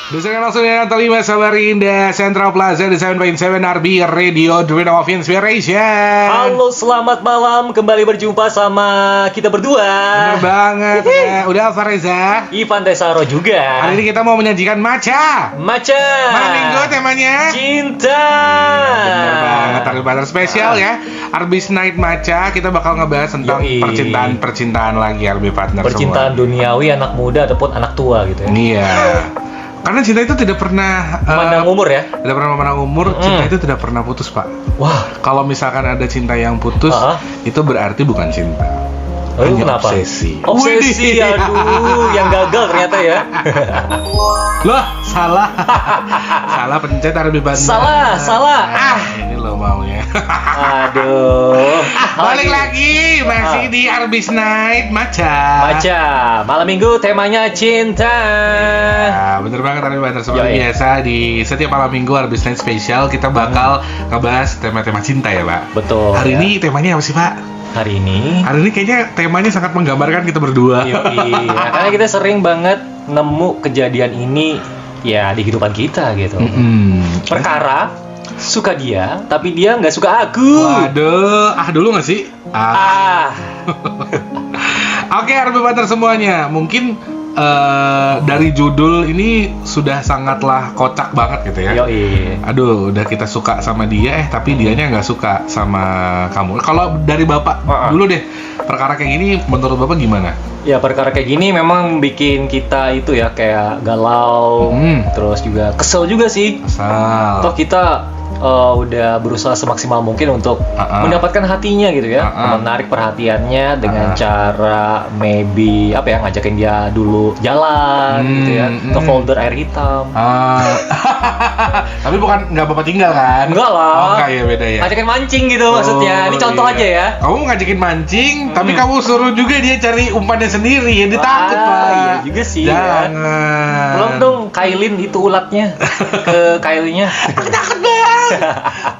Dengarkan langsung ya terlima Samarinda Central Plaza di 7.7 RB Radio Dream of Inspiration. Halo, selamat malam. Kembali berjumpa sama kita berdua. Bener banget ya. Udah Alfa Reza, Ivan Tesaro juga. hari ini kita mau menyajikan Maca. Malam minggu temanya cinta. Bener banget, hari spesial ya. Arbis Night Maca, kita bakal ngebahas tentang Yoi. percintaan lagi RB partner Percintaan semua. duniawi anak muda ataupun anak tua gitu ya. Iya. Karena cinta itu tidak pernah Pandang umur ya. tidak pernah memandang umur, cinta itu tidak pernah putus, Pak. Wah, Kalau misalkan ada cinta yang putus, itu berarti bukan cinta. oh, itu Hanya kenapa? obsesi. Obsesi, Widih. aduh, yang gagal ternyata ya. Loh, salah. Salah pencet RB Bandar. Salah. Ini lo maunya. Aduh. Balik lagi masih di Arbis Night Maca. Baca, malam minggu temanya cinta. Ya, bener banget RB Bandar. Seperti Yoi. biasa di setiap malam minggu Arbis Night spesial kita bakal ngebahas tema-tema cinta ya, Pak. Betul. Hari ya. ini temanya apa sih, Pak? Hari ini Hari ini kayaknya temanya sangat menggambarkan kita berdua. Yoi, ya, karena kita sering banget nemu kejadian ini ya di kehidupan kita gitu. Perkara suka dia, tapi dia nggak suka aku. Waduh, dulu nggak sih? Oke, RB Partner semuanya. Mungkin dari judul ini sudah sangatlah kocak banget gitu ya. Yoi. Aduh, udah kita suka sama dia, tapi dianya nggak suka sama kamu. Kalau dari Bapak dulu deh, perkara kayak gini menurut Bapak gimana? Ya, perkara kayak gini memang bikin kita itu ya kayak galau, terus juga kesel juga sih. Asal. Toh kita udah berusaha semaksimal mungkin untuk mendapatkan hatinya gitu ya, menarik perhatiannya dengan cara maybe apa ya, ngajakin dia dulu jalan gitu ya, ke folder air hitam. Tapi bukan nggak Bapak tinggal kan? Enggak lah. Oh, enggak ya, beda ya. Ngajakin mancing gitu maksudnya. Ini contoh iya. aja ya. Kamu ngajakin mancing, tapi kamu suruh juga dia cari umpannya sendiri. Ya ditakut, Pak. Iya juga sih. Jangan. Belum dong kailin itu ulatnya ke kailnya. Aku takut, Bang.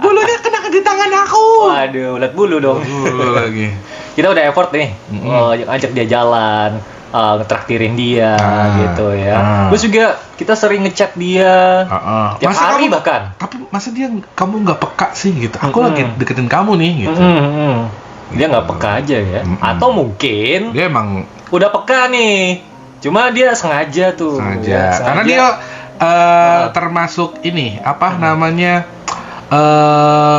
Bulunya kena di tangan aku. Waduh, ulat bulu dong. Bulu lagi. Kita udah effort nih, ajak dia jalan, ngetraktirin dia gitu ya. Terus juga kita sering ngechat dia tiap Masa hari kamu- bahkan. Tapi masa kamu nggak peka sih gitu? Aku lagi deketin kamu nih gitu. Dia nggak peka aja ya. Atau mungkin Dia emang udah peka nih, cuma dia sengaja tuh. sengaja. Karena dia termasuk ini apa namanya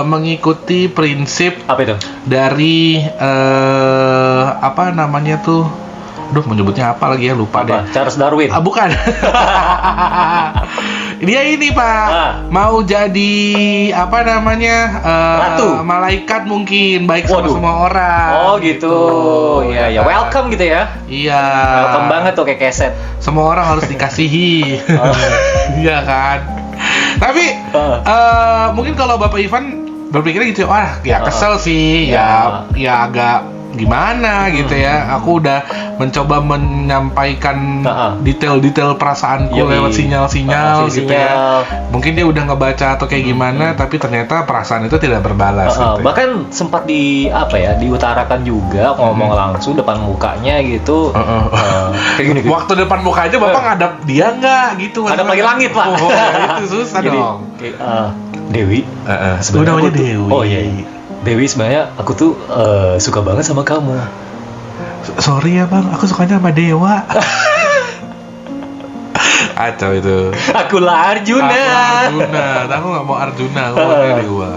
mengikuti prinsip apa itu? dari apa namanya tuh, aduh menyebutnya apa lagi ya, lupa deh. Charles Darwin. Bukan. Dia ini, Pak, mau jadi apa namanya Ratu. malaikat mungkin, baik sama Waduh. semua orang. Oh gitu. Iya ya, welcome gitu ya. Iya. Welcome banget tuh kayak keset. Semua orang harus dikasihi. Iya kan. Tapi mungkin kalau Bapak Ivan berpikirnya gitu, wah ya kesel sih, ya agak gimana gitu ya. Aku udah mencoba menyampaikan detail-detail perasaanku lewat sinyal-sinyal gitu ya. Mungkin dia udah ngebaca atau kayak gimana, tapi ternyata perasaan itu tidak berbalas gitu. Bahkan sempat diutarakan juga, ngomong langsung depan mukanya gitu. Kayak gini. Waktu depan muka aja Bapak ngadap dia nggak gitu. Ngadap lagi langit, Pak. Oh, itu susah Jadi, dong. Dewi. Udah namanya aku tuh- Dewi. Oh iya. Dewi, sebenarnya aku tuh suka banget sama kamu. Sorry ya Bang, aku sukanya sama Dewa. Acau itu. Akulah Arjuna. Aku nggak mau Arjuna, aku mau Dewa.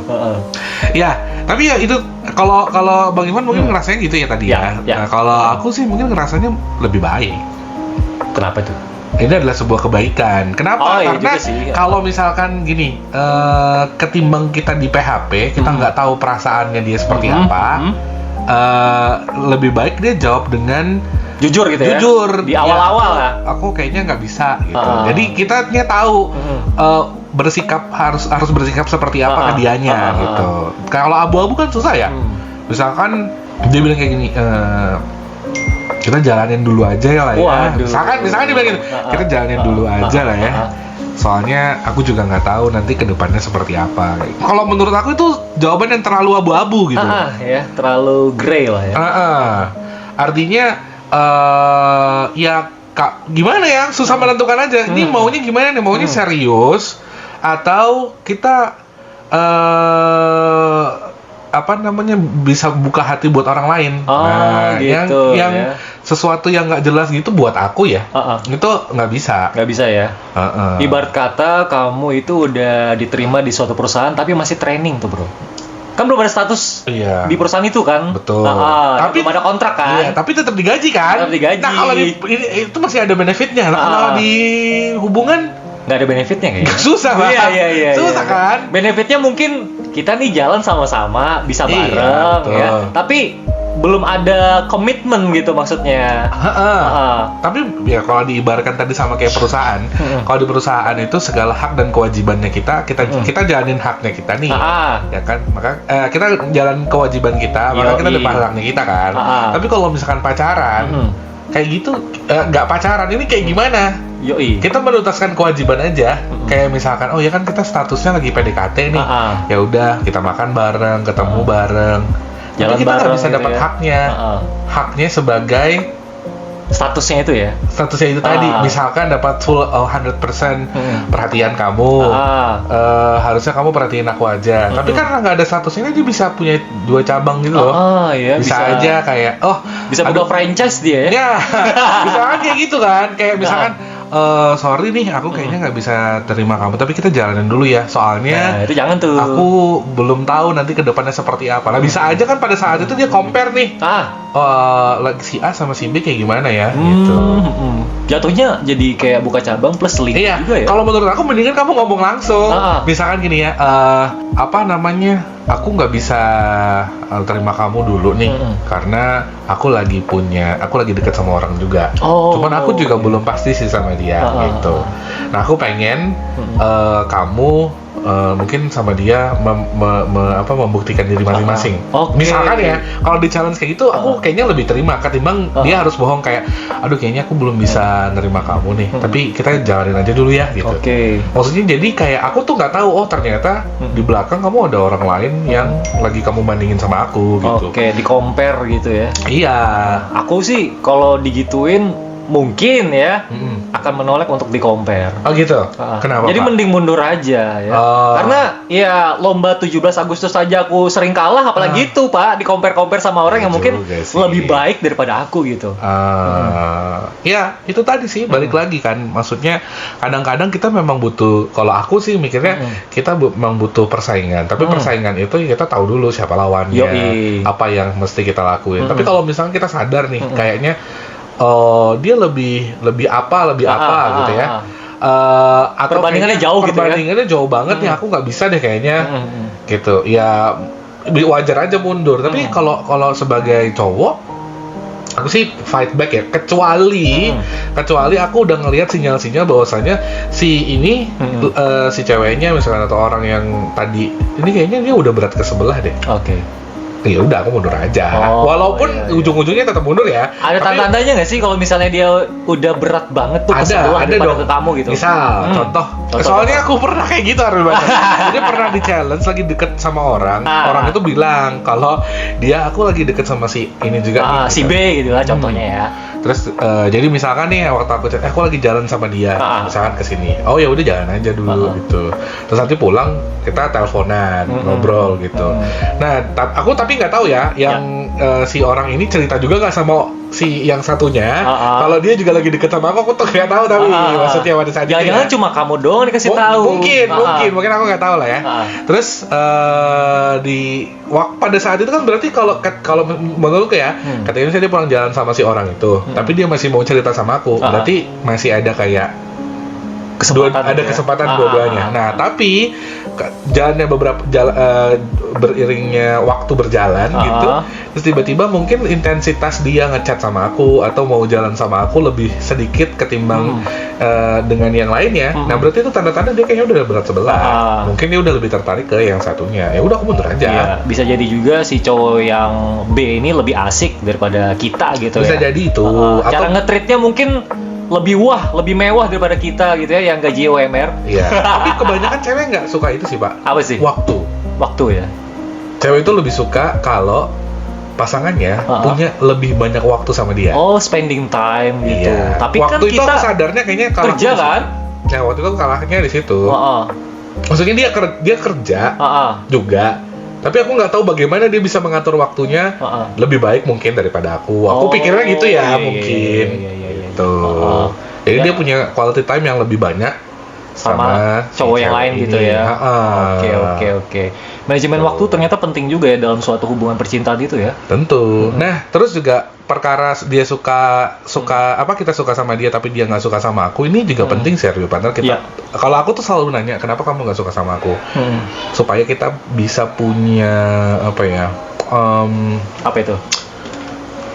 Ya, tapi ya itu kalau Bang Ivan mungkin ngerasain gitu ya tadi ya. Ya. Nah, kalau aku sih mungkin ngerasanya lebih baik. Kenapa tuh? Ini adalah sebuah kebaikan. Kenapa? Oh, iya Karena juga sih. kalau misalkan gini, ketimbang kita di PHP, kita nggak tahu perasaannya dia seperti apa. Lebih baik dia jawab dengan Jujur gitu ya. jujur. Di awal-awal Ya, lah. aku kayaknya nggak bisa gitu. Jadi kita tahu harus bersikap seperti apa ke dianya gitu. Kalau abu-abu kan susah ya. Misalkan dia bilang kayak gini, kita jalanin dulu aja ya lah ya. Waduh. Misalkan dia bilang gitu, kita jalanin dulu aja lah ya. Soalnya aku juga nggak tahu nanti kedepannya seperti apa. Kalau menurut aku itu jawaban yang terlalu abu-abu gitu. Ya, terlalu grey lah ya. Artinya ya gimana ya, susah menentukan aja. Ini maunya gimana nih? Maunya serius atau kita bisa buka hati buat orang lain. Gitu, yang sesuatu yang nggak jelas gitu buat aku ya, itu nggak bisa ya. Ibarat kata kamu itu udah diterima di suatu perusahaan tapi masih training tuh bro, kan belum ada status di perusahaan itu kan. Betul. Tapi belum ada kontrak kan. Iya, tapi tetap digaji kan. Nah kalau itu masih ada benefitnya. Nah, kalau di hubungan nggak ada benefitnya kayaknya. Susah banget. Iya. Susah kan. Benefitnya mungkin kita nih jalan sama-sama bisa bareng ya. Tapi belum ada komitmen gitu maksudnya. Tapi ya kalau diibaratkan tadi sama kayak perusahaan, kalau di perusahaan itu segala hak dan kewajibannya kita jalanin haknya kita nih, ya kan? Maka kita jalan kewajiban kita, maka kita dapat haknya kita kan. Tapi kalau misalkan pacaran, kayak gitu nggak pacaran, ini kayak gimana? Kita menuntaskan kewajiban aja. Kayak misalkan, oh ya kan kita statusnya lagi PDKT nih, ya udah kita makan bareng, ketemu bareng. Jalan tapi kita nggak bisa dapat haknya sebagai statusnya itu tadi. Misalkan dapat full 100% perhatian kamu, harusnya kamu perhatiin aku aja. Tapi karena nggak ada statusnya, dia bisa punya 2 cabang gitu loh. Bisa aja kayak bisa buka franchise dia ya. Misalkan kayak gitu kan, kayak misalkan sorry nih, aku kayaknya nggak bisa terima kamu, tapi kita jalanin dulu ya, soalnya itu jangan tuh, aku belum tahu nanti kedepannya seperti apa. Nah bisa aja kan pada saat itu dia compare nih, si A sama si B kayak gimana ya, gitu. Jatuhnya jadi kayak buka cabang plus link juga ya. Kalau menurut aku mendingan kamu ngomong langsung. Misalkan gini ya, aku nggak bisa terima kamu dulu nih, karena aku lagi deket sama orang juga. Cuman aku juga belum pasti sih sama dia gitu. Nah aku pengen kamu mungkin sama dia membuktikan diri masing-masing. Misalkan ya, kalau di challenge kayak gitu, aku kayaknya lebih terima ketimbang dia harus bohong kayak, aduh kayaknya aku belum bisa nerima kamu nih, tapi kita jalanin aja dulu ya gitu. Maksudnya jadi kayak aku tuh nggak tahu, ternyata di belakang kamu ada orang lain yang lagi kamu bandingin sama aku gitu. Di compare gitu ya. Iya. Aku sih kalau digituin mungkin ya akan menolak untuk di-compare. Gitu? Kenapa, jadi Pak? mending mundur aja ya. Karena ya lomba 17 Agustus aja aku sering kalah, apalagi itu Pak, di-compare sama orang yang mungkin lebih baik daripada aku gitu. Ya itu tadi sih, balik lagi kan, maksudnya kadang-kadang kita memang butuh, kalau aku sih mikirnya kita memang butuh persaingan, tapi persaingan itu kita tahu dulu siapa lawannya, apa yang mesti kita lakuin. Tapi kalau misalnya kita sadar nih, kayaknya dia lebih apa gitu ya, atau perbandingannya jauh banget nih, aku nggak bisa deh kayaknya gitu ya, wajar aja mundur. Tapi kalau sebagai cowok, aku sih fight back ya, kecuali aku udah ngelihat sinyal-sinyal bahwasanya si ceweknya misalkan atau orang yang tadi ini kayaknya dia udah berat ke sebelah deh. Ya udah aku mundur aja. Walaupun ujung-ujungnya tetap mundur ya. Ada tanda-tandanya nggak sih kalau misalnya dia udah berat banget tuh ke sebelah daripada ke kamu gitu? Misal, contoh. Soalnya aku pernah kayak gitu Arul. Jadi pernah di challenge lagi deket sama orang. Orang itu bilang kalau aku lagi deket sama si ini juga. Si B gitu lah contohnya ya. Terus jadi misalkan nih waktu aku chat, aku lagi jalan sama dia, misalkan kesini. Oh ya udah jalan aja dulu gitu. Terus nanti pulang kita teleponan, ngobrol gitu. Nah, aku tapi nggak tahu ya, yang si orang ini cerita juga nggak sama si yang satunya. Kalau dia juga lagi deket sama aku tuh nggak tahu, tapi maksudnya pada saat itu. Jangan cuma kamu doang dikasih tahu. Mungkin aku nggak tahu lah ya. Terus pada saat itu kan berarti kalau menurutku ya, katanya dia pulang jalan sama si orang itu, tapi dia masih mau cerita sama aku, berarti masih ada kayak kesempatan dua-duanya. Nah, tapi jalannya beriringnya waktu berjalan gitu, terus tiba-tiba mungkin intensitas dia ngechat sama aku atau mau jalan sama aku lebih sedikit ketimbang dengan yang lainnya. Nah, berarti itu tanda-tanda dia kayaknya udah berat sebelah. Mungkin dia udah lebih tertarik ke yang satunya. Ya udah aku mundur aja. Iya, bisa jadi juga si cowok yang B ini lebih asik daripada kita gitu. Bisa jadi itu. Cara nge-treatnya mungkin lebih mewah daripada kita gitu ya, yang gaji UMR. Iya. Tapi kebanyakan cewek nggak suka itu sih, Pak. Apa sih? Waktu ya. Cewek itu lebih suka kalau pasangannya punya lebih banyak waktu sama dia. Oh, spending time gitu. Iya. Tapi waktu kan itu kita aku sadarnya kayaknya kerja kan? Ya waktu itu kalahnya di situ. Maksudnya dia kerja juga. Tapi aku nggak tahu bagaimana dia bisa mengatur waktunya lebih baik mungkin daripada aku. Aku pikirnya gitu ya, mungkin. Gitu. Jadi dia punya quality time yang lebih banyak sama cowok yang lain gitu ya. Oke. Manajemen waktu ternyata penting juga ya dalam suatu hubungan percintaan itu ya. Tentu. Nah, terus juga perkara dia suka kita suka sama dia tapi dia nggak suka sama aku, ini juga penting sih, partner kita. Kalau aku tuh selalu nanya, kenapa kamu nggak suka sama aku? Supaya kita bisa punya apa itu?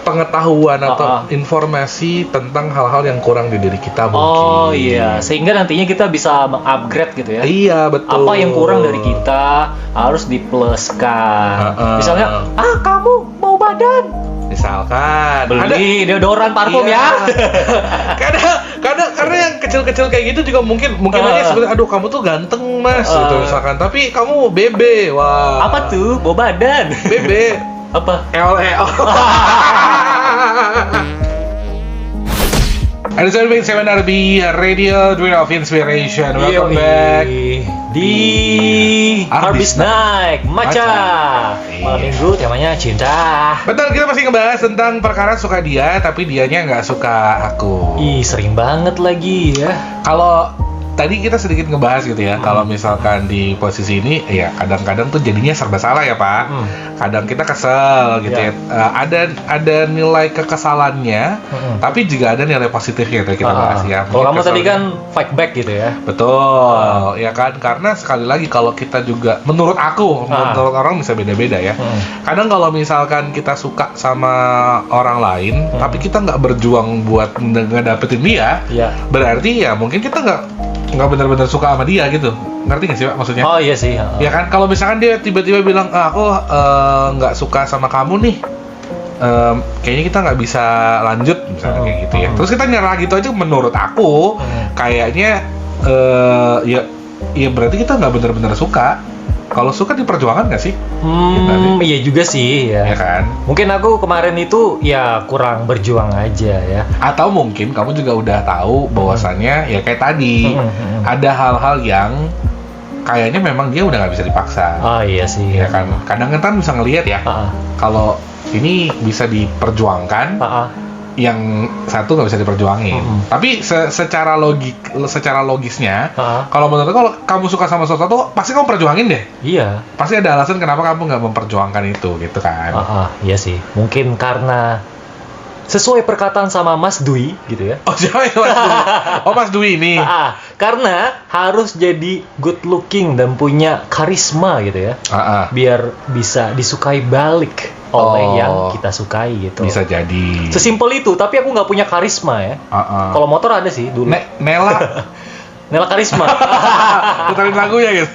Pengetahuan atau informasi tentang hal-hal yang kurang di diri kita mungkin. Oh iya, sehingga nantinya kita bisa meng-upgrade gitu ya. Iya, betul. Apa yang kurang dari kita harus dipluskan. Misalnya, kamu mau badan. Misalkan beli deodoran parfum ya. Kadang karena yang kecil-kecil kayak gitu juga mungkin aja sebenarnya, aduh kamu tuh ganteng mas gitu misalkan, tapi kamu bebe. Wah. Apa tuh? Bawa badan. Bebe. Apa? Ada 7 RB Radio, Dream of Inspiration. Welcome back di Harvest Night Matcha. Malam minggu temanya cinta. Betul, kita masih ngebahas tentang perkara suka dia tapi dianya nggak suka aku. Sering banget lagi ya. Kalau tadi kita sedikit ngebahas gitu ya, kalau misalkan di posisi ini ya kadang-kadang tuh jadinya serba salah ya Pak. Kadang kita kesel gitu ya. Ada nilai kekesalannya, tapi juga ada nilai positifnya gitu kita bahas ya. Kalau kamu tadi kan fight back gitu ya. Betul, ya kan, karena sekali lagi kalau kita juga menurut menurut orang bisa beda-beda ya. Kadang kalau misalkan kita suka sama orang lain, tapi kita nggak berjuang buat ngedapetin dia, berarti ya mungkin kita nggak benar-benar suka sama dia gitu. Ngerti nggak sih Pak maksudnya? Oh iya sih. Ya kan, kalau misalkan dia tiba-tiba bilang, aku nggak suka sama kamu nih, kayaknya kita nggak bisa lanjut misalnya kayak gitu ya. Terus kita nyerah gitu aja, menurut aku kayaknya ya berarti kita nggak benar-benar suka. Kalau suka diperjuangkan nggak sih? Iya juga sih ya. Ya kan? Mungkin aku kemarin itu ya kurang berjuang aja ya. Atau mungkin kamu juga udah tahu bahwasannya ya kayak tadi ada hal-hal yang kayaknya memang dia udah nggak bisa dipaksa. Oh iya sih. Ya kan? Kadang-kadang bisa ngelihat ya. Kalau ini bisa diperjuangkan, yang satu nggak bisa diperjuangin. Tapi secara logisnya, kalau menurut kalau kamu suka sama sesuatu, pasti kamu perjuangin deh. Iya. Pasti ada alasan kenapa kamu nggak memperjuangkan itu, gitu kan? Iya sih. Mungkin karena sesuai perkataan sama Mas Dwi, gitu ya. Oh siapa ya Mas Dwi? Oh Mas Dwi ini. Karena harus jadi good looking dan punya karisma gitu ya. Biar bisa disukai balik oleh yang kita sukai gitu. Bisa jadi. Sesimpel itu, tapi aku nggak punya karisma ya. Kalau motor ada sih dulu. Nela. Nela karisma. Putarin lagunya gitu.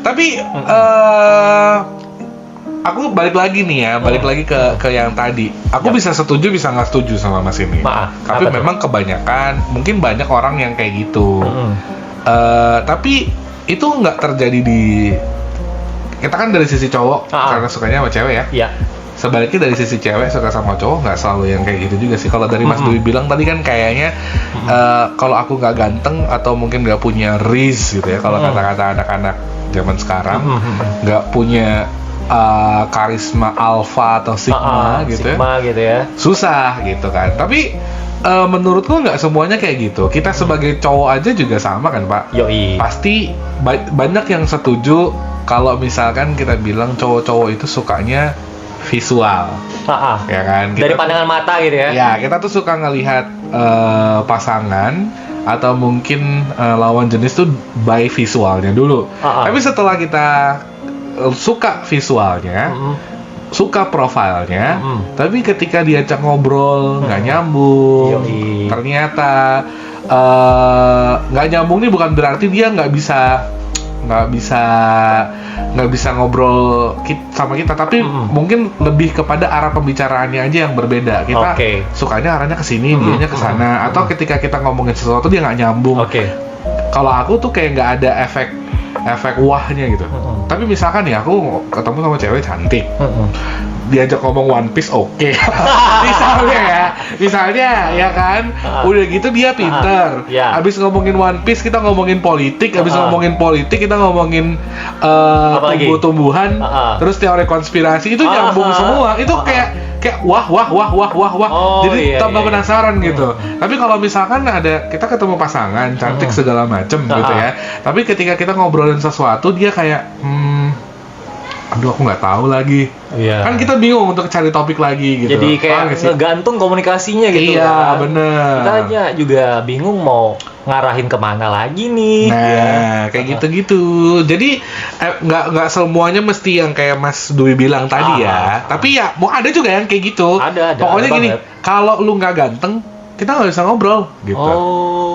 Tapi aku balik lagi nih ya, lagi ke yang tadi. Aku bisa setuju, bisa nggak setuju sama Mas ini. Tapi memang kebanyakan, mungkin banyak orang yang kayak gitu. Tapi itu nggak terjadi di kita kan dari sisi cowok karena sukanya sama cewek ya. Iya. Sebaliknya dari sisi cewek suka sama cowok nggak selalu yang kayak gitu juga sih. Kalau dari Mas Dwi bilang tadi kan kayaknya kalau aku nggak ganteng atau mungkin nggak punya riz gitu ya. Kalau kata-kata anak-anak zaman sekarang nggak punya karisma alpha atau sigma gitu ya. Susah gitu kan. Tapi menurutku nggak semuanya kayak gitu. Kita sebagai cowok aja juga sama kan Pak. Yoi. Pasti banyak yang setuju kalau misalkan kita bilang cowok-cowok itu sukanya visual, ya kan? Dari pandangan mata gitu ya? Ya, kita tuh suka ngelihat pasangan atau mungkin lawan jenis tuh by visualnya dulu. Tapi setelah kita suka visualnya, suka profilnya, tapi ketika diajak ngobrol nggak nyambung, ternyata nggak nyambung nih bukan berarti dia nggak bisa ngobrol sama kita, tapi mungkin lebih kepada arah pembicaraannya aja yang berbeda. Kita sukanya arahnya ke sini, dianya ke sana, atau ketika kita ngomongin sesuatu dia nggak nyambung. Kalau aku tuh kayak nggak ada efek efek wahnya gitu. Tapi misalkan ya aku ketemu sama cewek cantik, diajak ngomong One Piece oke. misalnya ya kan, udah gitu dia pinter. Abis ngomongin One Piece kita ngomongin politik, abis ngomongin politik kita ngomongin tumbuh-tumbuhan, terus teori konspirasi itu nyambung semua. Itu kayak wah. Jadi tambah penasaran gitu. Tapi kalau misalkan kita ketemu pasangan cantik segala macem gitu ya. Tapi ketika kita ngobrolin sesuatu dia kayak aduh aku nggak tahu lagi. Kan kita bingung untuk cari topik lagi gitu. Jadi kayak ngegantung komunikasinya gitu. Iya, bener. Kita aja juga bingung mau ngarahin kemana lagi nih. Nah, kayak gitu-gitu. Jadi nggak semuanya mesti yang kayak Mas Dwi bilang tadi ya. Tapi ya mau ada juga yang kayak gitu. Ada. Pokoknya ada gini, kalau lu nggak ganteng, kita nggak bisa ngobrol gitu.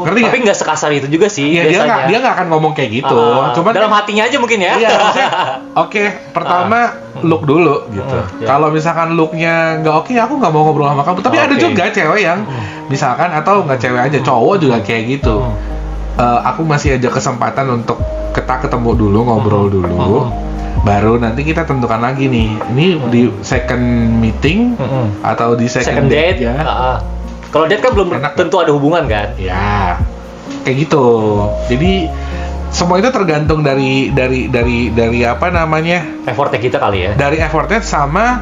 Ngerti nggak? Tapi nggak sekasar itu juga sih. Iya, dia nggak akan ngomong kayak gitu. Cuman dalam hatinya aja mungkin ya. Iya, maksudnya oke, pertama look dulu gitu. Kalau misalkan looknya nggak oke, aku nggak mau ngobrol sama kamu. Tapi ada juga cewek yang misalkan, atau nggak cewek aja, cowok juga kayak gitu. Aku masih ada kesempatan untuk kita ketemu dulu, ngobrol dulu. Baru nanti kita tentukan lagi nih. Ini di second meeting atau di second date ya. Kalau date kan belum tentu ada hubungan kan? Ya, kayak gitu. Jadi semua itu tergantung dari apa namanya? Effortnya kita kali ya. Dari effortnya sama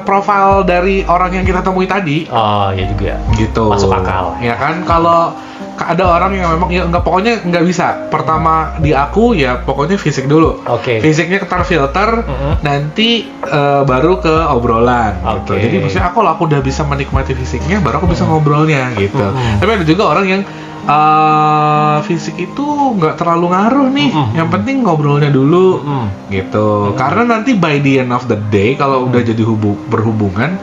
profil dari orang yang kita temui tadi. Oh ya juga. Gitu. Masuk akal. Ya kan, kalau ada orang yang memang ya pokoknya nggak bisa. Pertama di aku ya pokoknya fisik dulu. Fisiknya terfilter, nanti baru ke obrolan. Gitu. Jadi maksudnya kalau aku udah bisa menikmati fisiknya, baru aku bisa ngobrolnya gitu. Tapi ada juga orang yang fisik itu nggak terlalu ngaruh nih. Yang penting ngobrolnya dulu gitu. Karena nanti by the end of the day kalau udah jadi berhubungan,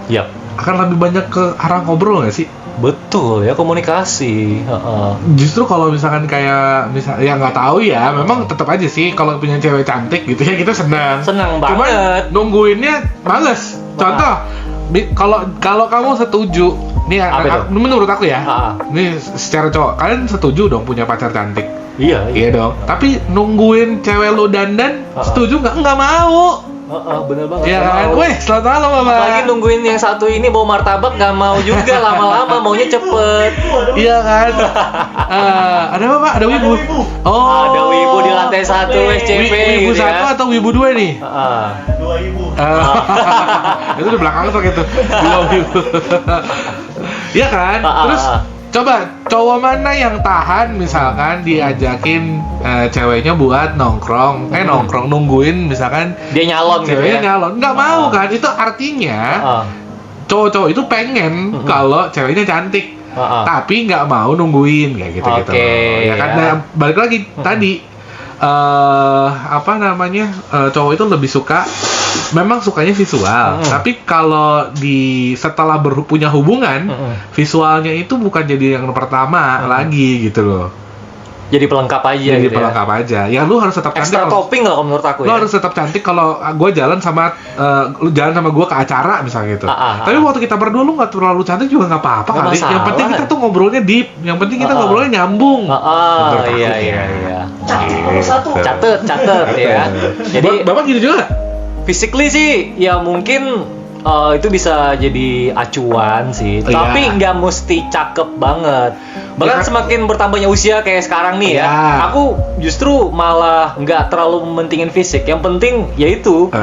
akan lebih banyak ke arah ngobrol nggak sih? Betul ya, komunikasi. Justru kalau misalkan kayak ya nggak tahu ya, memang tetap aja sih kalau punya cewek cantik gitu ya kita senang banget. Cuman nungguinnya males. Contoh, kalau kamu setuju nih, menurut aku ya, ini secara cowok, kalian setuju dong punya pacar cantik? Iya dong. Tapi nungguin cewek lu dandan, setuju nggak? Nggak mau. Bener banget. Iya kan? Weh, selamat malam Bapak. Apalagi nungguin yang satu ini bawa martabak, nggak mau juga lama-lama, maunya cepet. Iya kan? Ada apa Pak? Ada wibu? Oh, ada wibu di lantai 1 SCP. Wibu gitu 1 ya? atau wibu 2 nih? 2 ibu. Itu di belakang tuh gitu. 2 wibu. Iya kan? Terus coba cowok mana yang tahan misalkan diajakin ceweknya buat nongkrong nungguin misalkan dia nyalon gitu ceweknya ya? Nyalon nggak mau kan, itu artinya cowok-cowok itu pengen kalau ceweknya cantik tapi nggak mau nungguin kayak gitu ya kan. Nah, balik lagi tadi apa namanya, cowok itu lebih suka, memang sukanya visual, tapi kalau setelah punya hubungan, visualnya itu bukan jadi yang pertama lagi gitu loh. Jadi pelengkap aja. Jadi pelengkap aja. Ya lu harus tetap cantik. Extra topping lah menurut aku ya. Lu harus tetap cantik kalau gue jalan sama lu jalan sama gue ke acara misalnya gitu. Tapi waktu kita berdua lu nggak terlalu cantik juga nggak apa-apa kali. Yang penting kita tuh ngobrolnya deep. Yang penting kita ngobrolnya nyambung. Iya. Catet ya. Jadi Bapak gitu juga. Physically sih ya mungkin itu bisa jadi acuan sih, tapi nggak mesti cakep banget. Bahkan semakin bertambahnya usia kayak sekarang nih ya, aku justru malah nggak terlalu mementingin fisik. Yang penting yaitu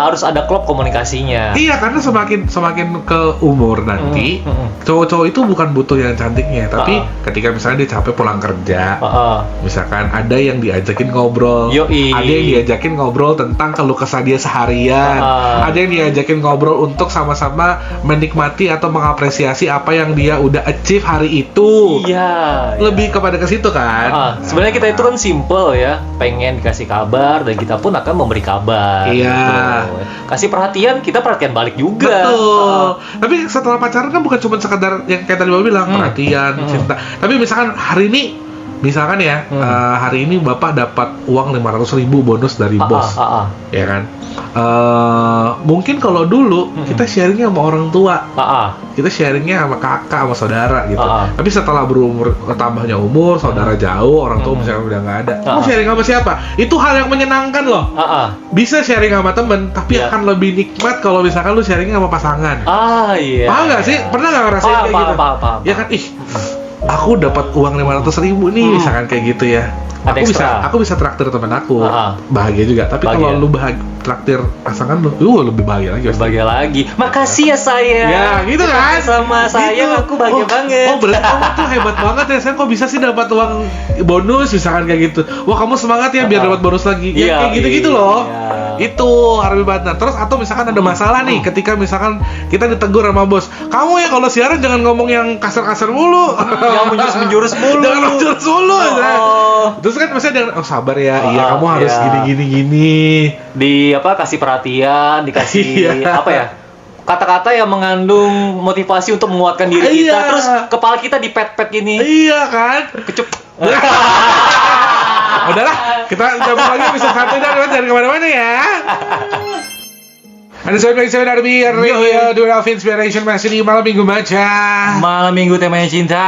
harus ada klop komunikasinya. Iya, karena semakin ke umur nanti, cowok-cowok itu bukan butuh yang cantiknya, tapi ketika misalnya dia capek pulang kerja, misalkan ada yang diajakin ngobrol, ada yang diajakin ngobrol tentang keluh kesah dia seharian, ada yang diajakin ngobrol untuk sama-sama menikmati atau mengapresiasi apa yang dia udah achieve hari itu. Lebih kepada ke situ kan. Sebenarnya kita itu kan simple ya, pengen dikasih kabar dan kita pun akan memberi kabar. Gitu. Kasih perhatian, kita perhatian balik juga. Betul. Tapi setelah pacaran kan bukan cuma sekadar yang kayak tadi Bapak bilang, perhatian, cinta. Tapi misalkan hari ini misalkan ya, hari ini Bapak dapat uang 500.000 bonus dari bos, ya kan? Mungkin kalau dulu kita sharingnya sama orang tua, kita sharingnya sama kakak, sama saudara gitu. Tapi setelah tambahnya umur, saudara jauh, orang tua misalnya udah nggak ada, mau sharing sama siapa? Itu hal yang menyenangkan loh. Bisa sharing sama temen, tapi akan lebih nikmat kalau misalkan lu sharing sama pasangan. Iya. Paham nggak sih? Pernah nggak ngerasain kayak gitu? Paham. Ya kan, aku dapat uang 500.000 nih, misalkan kayak gitu ya. Aku bisa traktir temen aku, bahagia juga. Tapi kalau lu traktir pasangan lu lebih bahagia lagi. Bahagia lagi. Makasih ya saya. Ya gitu kan. Sama saya gitu. aku bahagia banget. Berarti kamu tuh hebat banget ya. Saya kok bisa sih dapat uang bonus misalkan kayak gitu. Wah, kamu semangat ya biar dapat bonus lagi. Ya kayak gitu-gitu loh. Itu Harvey Bandar. Terus atau misalkan ada masalah nih, ketika misalkan kita ditegur sama bos, kamu ya kalau siaran jangan ngomong yang kasar-kasar mulu, jangan menjurus mulu, terus kan masih ada sabar ya, kamu harus gini kasih perhatian, dikasih kata-kata yang mengandung motivasi untuk menguatkan diri kita, terus kepala kita dipet-pet gini, kan kecup. Udahlah, kita cabut lagi bisa satu dan jangan kemana-mana ya. Ada 7.7 RB Radio Duel of Inspiration masih di malam minggu baca. Malam minggu temanya cinta.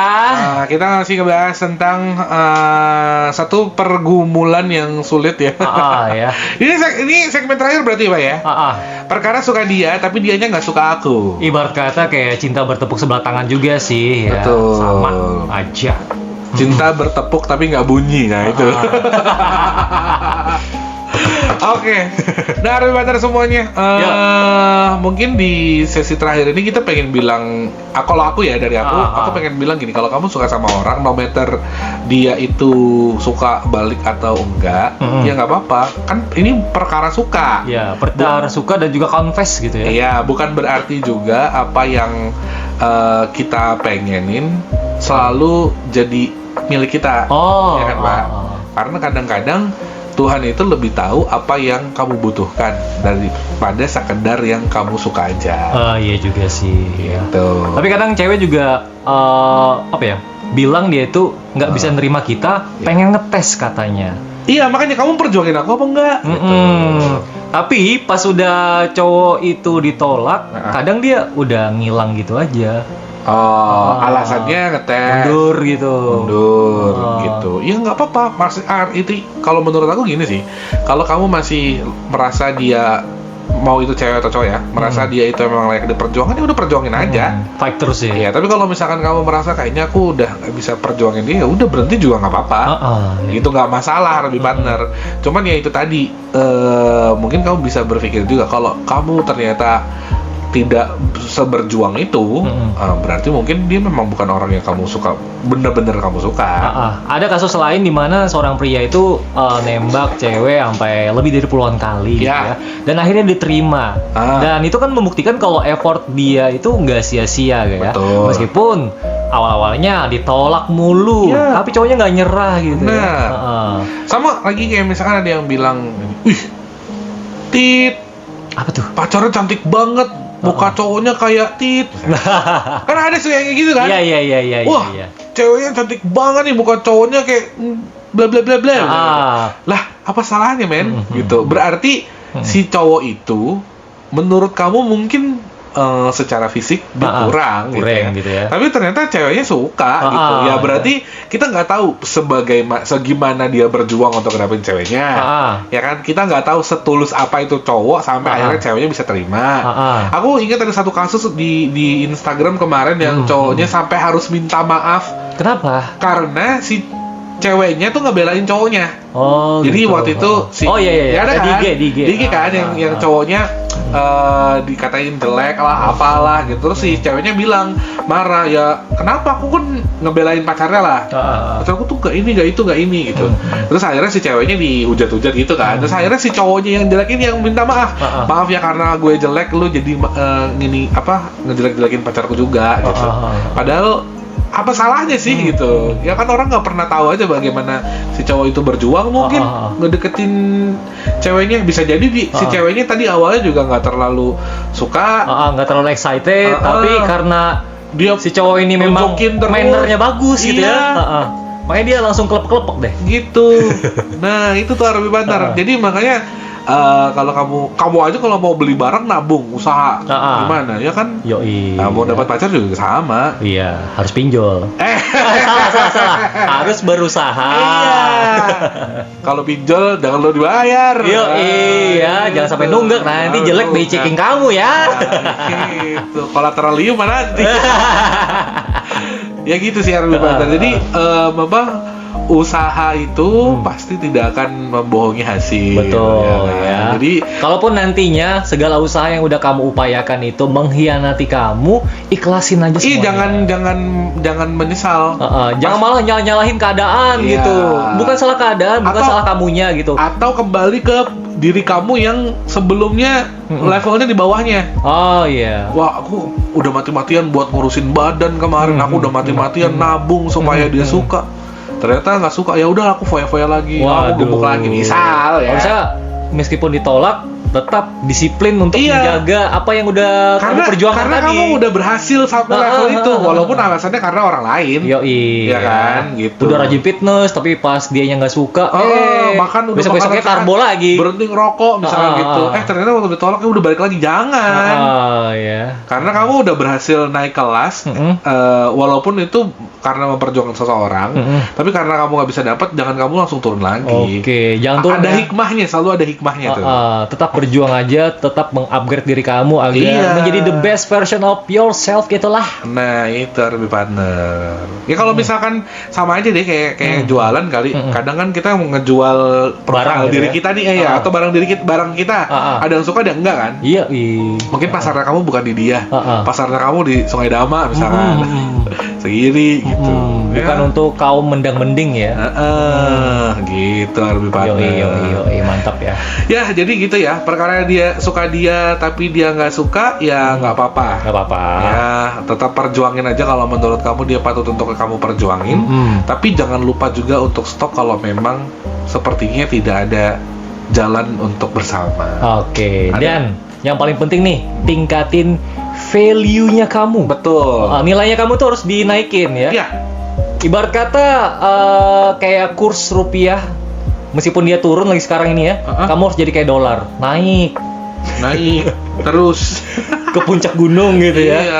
Kita masih ngebahas tentang satu pergumulan yang sulit ya. Ya. Ini segmen terakhir berarti Pak ya. Perkara suka dia tapi dianya nggak suka aku. Ibarat kata kayak cinta bertepuk sebelah tangan juga sih. Ya. Betul. Sama aja. Cinta bertepuk tapi nggak bunyi, nah itu. Oke. Nah, Bandar semuanya. Mungkin di sesi terakhir ini kita pengen bilang, kalau aku ya dari aku pengen bilang gini, kalau kamu suka sama orang, no matter dia itu suka balik atau enggak, ya nggak apa-apa. Kan ini perkara suka. Ya, perkara suka dan juga confess gitu ya. Iya, bukan berarti juga apa yang kita pengenin selalu jadi milik kita. Ya kan, Pak? Karena kadang-kadang Tuhan itu lebih tahu apa yang kamu butuhkan daripada sekedar yang kamu suka aja. Iya juga sih. Gitu. Tapi kadang cewek juga bilang dia itu nggak bisa nerima kita, pengen ngetes katanya. Iya, makanya kamu perjuangin aku apa enggak? Gitu. Tapi pas udah cowok itu ditolak, kadang dia udah ngilang gitu aja. Alasannya ngetes, mundur gitu. Gitu. Ya nggak apa-apa. Itu kalau menurut aku gini sih. Kalau kamu masih merasa dia, mau itu cewek atau cowok ya, merasa dia itu memang layak diperjuangkan, ya udah perjuangin aja. Fight terus ya. Iya, tapi kalau misalkan kamu merasa kayaknya aku udah nggak bisa perjuangin dia, ya udah berhenti juga nggak apa-apa. Itu nggak masalah, lebih partner. Cuman ya itu tadi, mungkin kamu bisa berpikir juga kalau kamu ternyata tidak seberjuang itu, berarti mungkin dia memang bukan orang yang kamu suka, bener-bener kamu suka. Ada kasus lain di mana seorang pria itu nembak cewek sampai lebih dari puluhan kali gitu ya. Dan akhirnya diterima. Dan itu kan membuktikan kalau effort dia itu nggak sia-sia ya. Betul. Meskipun awal-awalnya ditolak mulu, tapi cowoknya nggak nyerah gitu. Sama lagi kayak misalkan ada yang bilang, Tit, apa tuh? Pacarnya cantik banget, muka cowoknya kayak Tit. Kan ada sih yang kayak gitu kan? Iya. Wah, ceweknya cantik banget nih, muka cowoknya kayak bla bla bla bla. Lah, apa salahnya, men? Gitu. Berarti si cowok itu menurut kamu mungkin secara fisik kurang gitu ya. Tapi ternyata ceweknya suka gitu. Ya berarti kita nggak tahu segimana dia berjuang untuk dapetin ceweknya. Ya kan, kita nggak tahu setulus apa itu cowok sampai akhirnya ceweknya bisa terima. Aku ingat ada satu kasus di Instagram kemarin yang cowoknya sampai harus minta maaf. Kenapa? Karena si ceweknya tuh ngebelain cowoknya. Jadi gitu. Waktu itu ya ada kan? Di IG kan yang cowoknya dikatain jelek lah apalah gitu. Terus si ceweknya bilang marah, ya kenapa, aku kan ngebelain pacarnya lah. Pacarku tuh gak ini gitu. Terus akhirnya si ceweknya dihujat-hujat gitu kan. Terus akhirnya si cowoknya yang jelek ini yang minta maaf. Maaf ya karena gue jelek, lu jadi ngejelek-jelekin pacarku juga gitu. Padahal apa salahnya sih gitu? Ya kan orang nggak pernah tahu aja bagaimana si cowok itu berjuang, mungkin ngedeketin ceweknya. Bisa jadi si ceweknya tadi awalnya juga nggak terlalu suka, nggak terlalu excited, tapi karena dia si cowok ini memang mannernya bagus gitu ya. Makanya dia langsung kelepek-kelepek deh. Gitu. Nah, itu tuh Arbi Bantar. Jadi makanya kalau kamu aja kalau mau beli barang nabung, usaha. Gimana? Ya kan? Yoi. Nah, mau dapat pacar juga sama. Iya, harus pinjol. Salah. Harus berusaha. Iya. Kalau pinjol jangan lo dibayar. Iya, jangan sampai nunggak nanti jelek beceking kamu ya. Gitu. Kolateralium mana nanti? Ya gitu sih Arbi Bantar. Jadi usaha itu pasti tidak akan membohongi hasil. Betul ya. Jadi kalaupun nantinya segala usaha yang udah kamu upayakan itu mengkhianati kamu, ikhlasin aja semuanya. Jangan menyesal. Jangan malah nyalahin keadaan gitu. Bukan salah keadaan, bukan salah kamunya gitu. Atau kembali ke diri kamu yang sebelumnya levelnya di bawahnya. Oh iya. Wah, aku udah mati-matian buat ngurusin badan kemarin. Aku udah mati-matian nabung supaya dia suka. Ternyata nggak suka, ya udah aku foya-foya lagi, aku gemuk lagi, misal ya. Harusnya meskipun ditolak tetap disiplin untuk menjaga apa yang udah kamu perjuangkan karena tadi. Kamu udah berhasil sampai level itu, walaupun alasannya karena orang lain. Iya kan, gitu. Udah rajin fitness, tapi pas dianya nggak suka, makan udah besok-besoknya karbo lagi. Berhenti ngerokok misalnya gitu. Ternyata waktu ditolak udah balik lagi, jangan. Karena kamu udah berhasil naik kelas, walaupun itu karena memperjuangkan seseorang, tapi karena kamu nggak bisa dapat, jangan kamu langsung turun lagi. Jangan turun. Ada hikmahnya, selalu ada hikmahnya tuh. Tetap berjuang aja, tetap mengupgrade diri kamu agar menjadi the best version of yourself gitulah. Nah, itu Arbi Partner. Ya kalau misalkan sama aja deh kayak jualan kali. Kadang kan kita mau ngejual barang diri kita nih atau barang kita. Ada yang suka, ada yang enggak kan? Iya. Mungkin pasarnya kamu bukan di dia. Pasarnya kamu di Sungai Dama misalkan. Segiri gitu. Bukan untuk kaum mendang-mending ya. Gitu Arbi Partner. Yoi, mantap ya. Ya, jadi gitu ya. Perkara dia suka dia tapi dia nggak suka, ya nggak apa-apa. Nggak apa-apa. Ya, tetap perjuangin aja kalau menurut kamu dia patut untuk kamu perjuangin. Tapi jangan lupa juga untuk stop kalau memang sepertinya tidak ada jalan untuk bersama. Oke. Dan yang paling penting nih, tingkatin value-nya kamu. Betul. Nilainya kamu tuh harus dinaikin ya. Iya. Ibarat kata kayak kurs rupiah, meskipun dia turun lagi sekarang ini ya, kamu harus jadi kayak dolar, naik terus ke puncak gunung gitu ya. Iya,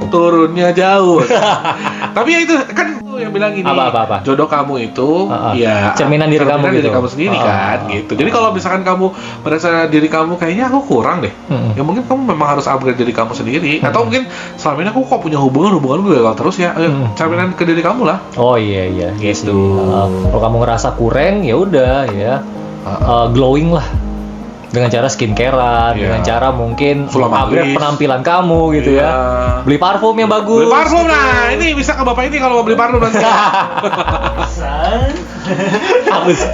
turunnya jauh. Tapi ya itu kan yang bilang gini, apa? Jodoh kamu itu ya cerminan diri kamu gitu. Diri kamu sendiri kan gitu. Jadi kalau misalkan kamu merasa diri kamu kayaknya aku kurang deh, ya mungkin kamu memang harus upgrade diri kamu sendiri. Atau mungkin selama ini aku kok punya hubungan gue gagal terus ya. Cerminan ke diri kamu lah. Oh iya gitu. Kalau kamu ngerasa kurang ya udah ya, glowing lah dengan cara skincarean, dengan cara mungkin upgrade penampilan kamu gitu ya. Beli parfum yang bagus. Beli parfum, nah ini bisa ke bapak ini kalau mau beli parfum nanti. Apa sih?